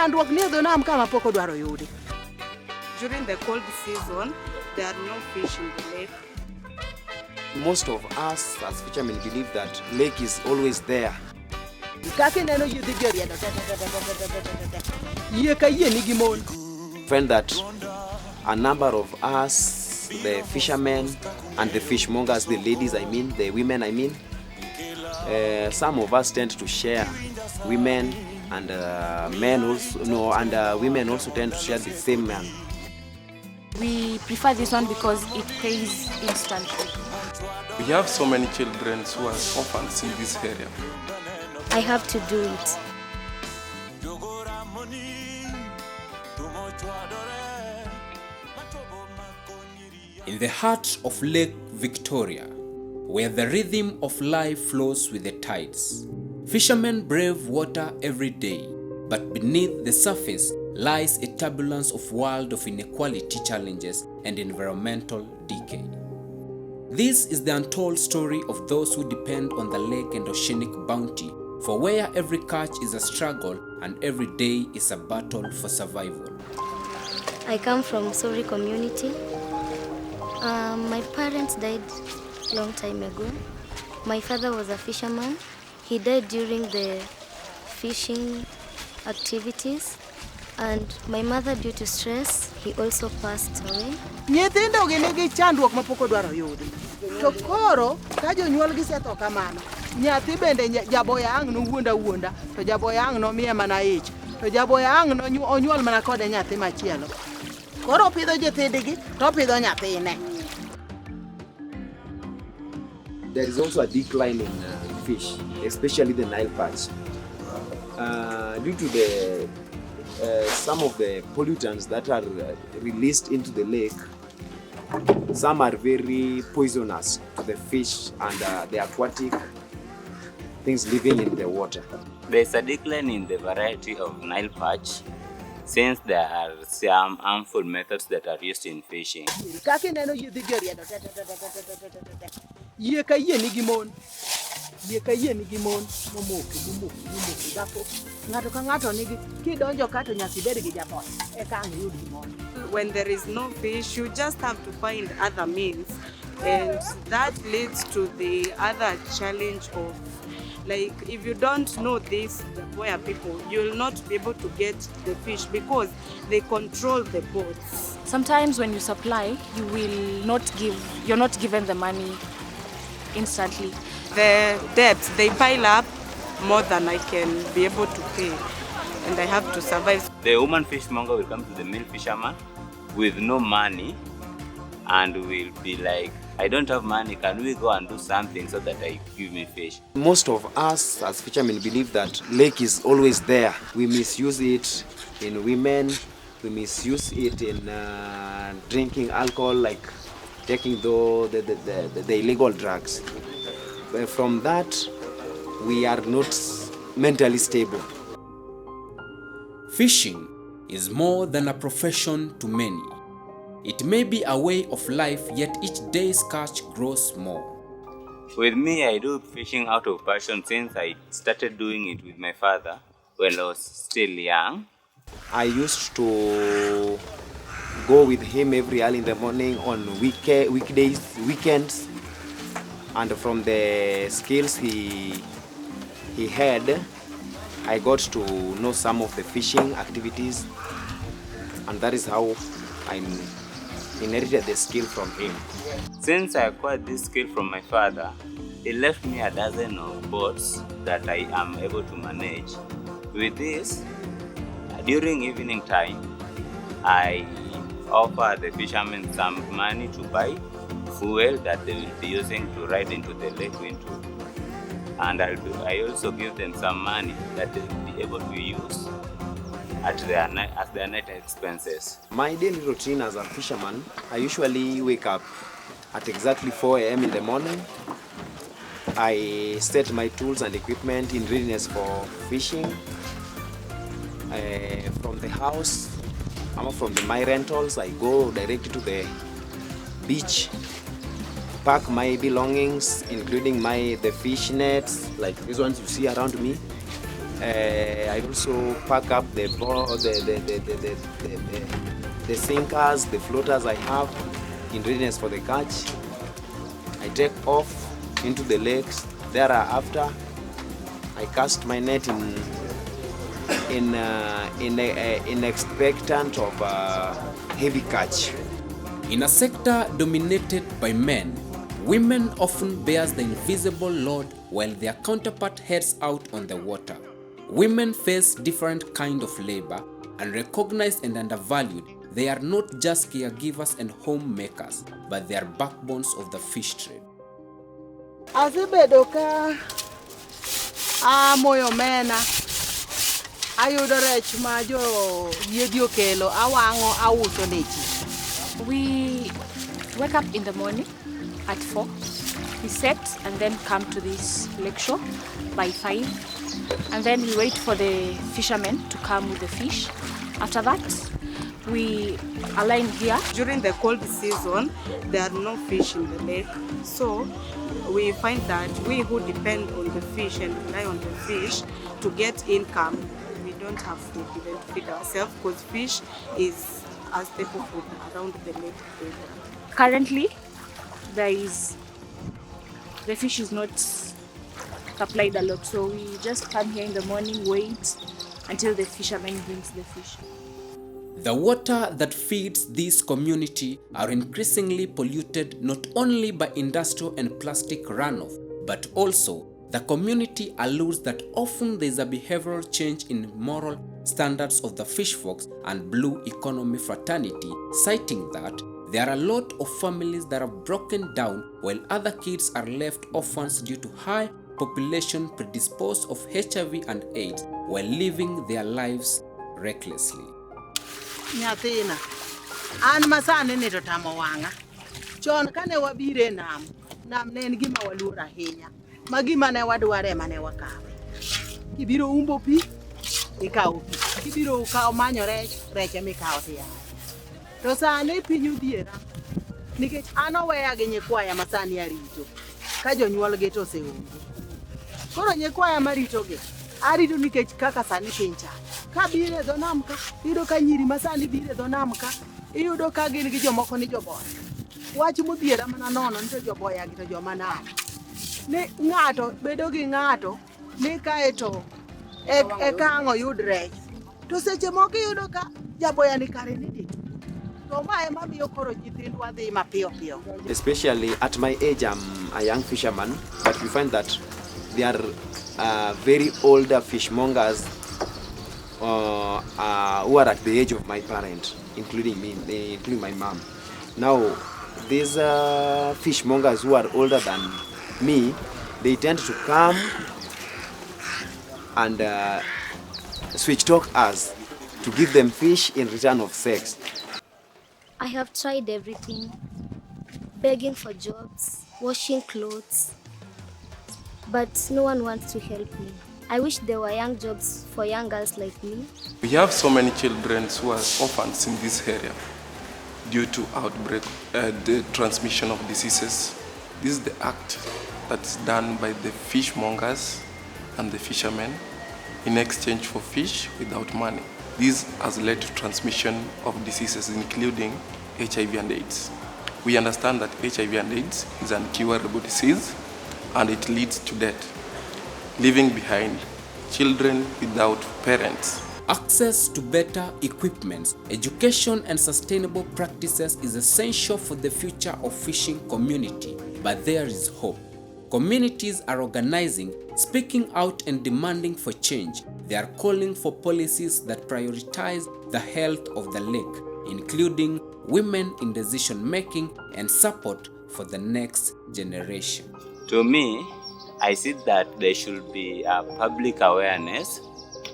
chandruok ni dho nam kama pok odwaro yudi. During the cold season, there are no fish in the lake. Most of us as fishermen believe that lake is always there. Find that a number of us, the fishermen and the fishmongers, the ladies the women some of us tend to share. Women and men also, and women also tend to share the same man. We prefer this one because it pays instantly. We have so many children who are orphans in this area. I have to do it. In the heart of Lake Victoria, where the rhythm of life flows with the tides, fishermen brave water every day, but beneath the surface lies a turbulence of world of inequality challenges and environmental decay. This is the untold story of those who depend on the lake and oceanic bounty, for where every catch is a struggle and every day is a battle for survival. I come from Sori community. My parents died a long time ago. My father was a fisherman. He died during the fishing activities. And my mother, due to stress, he also passed away. Nyithindo ginigi chandruok mapok odwaro yudi. To koro ka jonyuol gisetho kamano, nyathi bende jaboyang' no wuonda, to jaboyang' no miye mana ich, to jaboyang' no onyuol mana kode nyathi machielo. Koro pidho nyithindgi to pidho nyathine. There is also a decline in fish, especially the Nile perch, due to the some of the pollutants that are released into the lake. Some are very poisonous to the fish and the aquatic things living in the water. There is a decline in the variety of Nile perch since there are some harmful methods that are used in fishing. When there is no fish, you just have to find other means, and that leads to the other challenge of, like, if you don't know this, the Boya people, you will not be able to get the fish because they control the boats. Sometimes when you supply, you're not given the money instantly. The debts, they pile up more than I can be able to pay, and I have to survive. The woman fishmonger will come to the male fisherman with no money and will be like, I don't have money, can we go and do something so that I give me fish? Most of us as fishermen believe that lake is always there. We misuse it in women, we misuse it in drinking alcohol, like taking the illegal drugs. But from that, we are not mentally stable. Fishing is more than a profession to many. It may be a way of life, yet each day's catch grows more. With me, I do fishing out of passion since I started doing it with my father when I was still young. I used to go with him every early in the morning on weekdays, weekends, and from the skills he had, I got to know some of the fishing activities, and that is how I inherited the skill from him. Since I acquired this skill from my father, he left me a dozen of boats that I am able to manage. With this, during evening time, I offer the fishermen some money to buy fuel that they will be using to ride into the lake into. And I also give them some money that they will be able to use as their night expenses. My daily routine as a fisherman, I usually wake up at exactly 4 a.m. in the morning. I set my tools and equipment in readiness for fishing. From the house, from my rentals, I go directly to the beach, pack my belongings, including the fish nets, like these ones you see around me, I also pack up the sinkers, the floaters I have in readiness for the catch. I take off into the lakes. Thereafter, I cast my net in expectant of heavy catch. In a sector dominated by men, women often bears the invisible load while their counterpart heads out on the water. Women face different kind of labor, unrecognized and undervalued. They are not just caregivers and homemakers, but they are backbones of the fish trade. Asebedo ka amoyo mena ayudo rech ma jo yiedhi okelo awang'o auso ne ji. We wake up in the morning at 4. We set and then come to this lake shore by 5. And then we wait for the fishermen to come with the fish. After that, we align here. During the cold season, there are no fish in the lake. So we find that we who depend on the fish and rely on the fish to get income, we don't have food even to feed ourselves, because fish is a staple food around the lake area. Currently, the fish is not supplied a lot, so we just come here in the morning, wait until the fisherman brings the fish. The water that feeds this community are increasingly polluted not only by industrial and plastic runoff, but also the community alludes that often there is a behavioral change in moral standards of the fish folks and blue economy fraternity, citing that there are a lot of families that have broken down while other kids are left orphans due to high population predisposed of HIV and AIDS while living their lives recklessly. Nyathina, an masani ni to tamo wanga. Chon kane wabire nam ne en gima waluor ahinya. Ma gima ne wadware mane wakawe. Kibiro umbo pi, ikawo pi. Kibiro kawo manyo rech ema ikawo tiya. To sani pinyu diera. Nikech an oweya gi nyikwaya masani arito. Ka jonyuol gi to oseonge. Koro nyikwaya marito gi. Arito nikech kaka sani piny chal. Ka bire dho nam ka, iyudo ka nyiri masani bire dho nam ka, iyudo ka gin gi jomoko ni joboya. Wach modhiera mana nono nito joboya gi to joma nam. Ni ng'ato bedo gi ng'ato ni kae to e kang'o yud rech. To seche moko iyudo ka jaboya ni kare ni dit. To ma ema miyo koro nyithindwa dhi mapiyo piyo. Especially at my age, I'm a young fisherman, but we find that there are very older fishmongers who are at the age of my parent, including me, including my mom. Now, these fishmongers who are older than me, they tend to come and switch talk us to give them fish in return of sex. I have tried everything, begging for jobs, washing clothes, but no one wants to help me. I wish there were young jobs for young girls like me. We have so many children who are orphans in this area due to outbreak, the transmission of diseases. This is the act that's done by the fishmongers and the fishermen in exchange for fish without money. This has led to transmission of diseases including HIV and AIDS. We understand that HIV and AIDS is an incurable disease and it leads to death, leaving behind children without parents. Access to better equipment, education and sustainable practices is essential for the future of fishing community, but there is hope. Communities are organizing, speaking out and demanding for change. They are calling for policies that prioritize the health of the lake, including women in decision making and support for the next generation. To me, I see that there should be a public awareness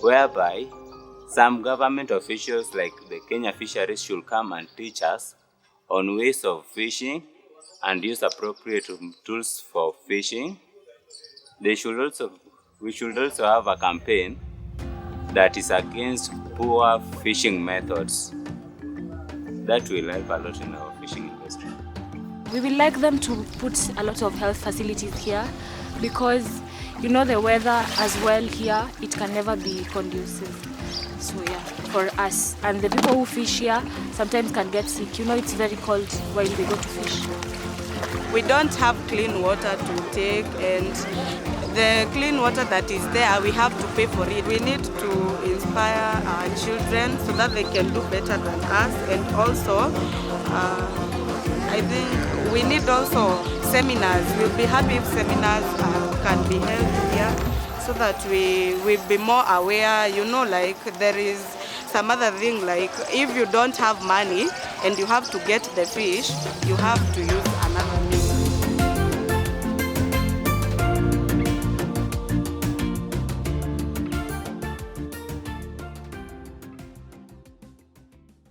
whereby some government officials like the Kenya Fisheries should come and teach us on ways of fishing and use appropriate tools for fishing. We should also have a campaign that is against poor fishing methods. That will help a lot in our fishing industry. We would like them to put a lot of health facilities here, because you know, the weather as well here, it can never be conducive. So yeah, for us. And the people who fish here sometimes can get sick. You know, it's very cold while they go to fish. We don't have clean water to take, and the clean water that is there, we have to pay for it. We need to inspire our children so that they can do better than us. And also, I think we need also seminars. We'll be happy if seminars can be held here so that we will be more aware. You know, like there is some other thing, like if you don't have money and you have to get the fish, you have to use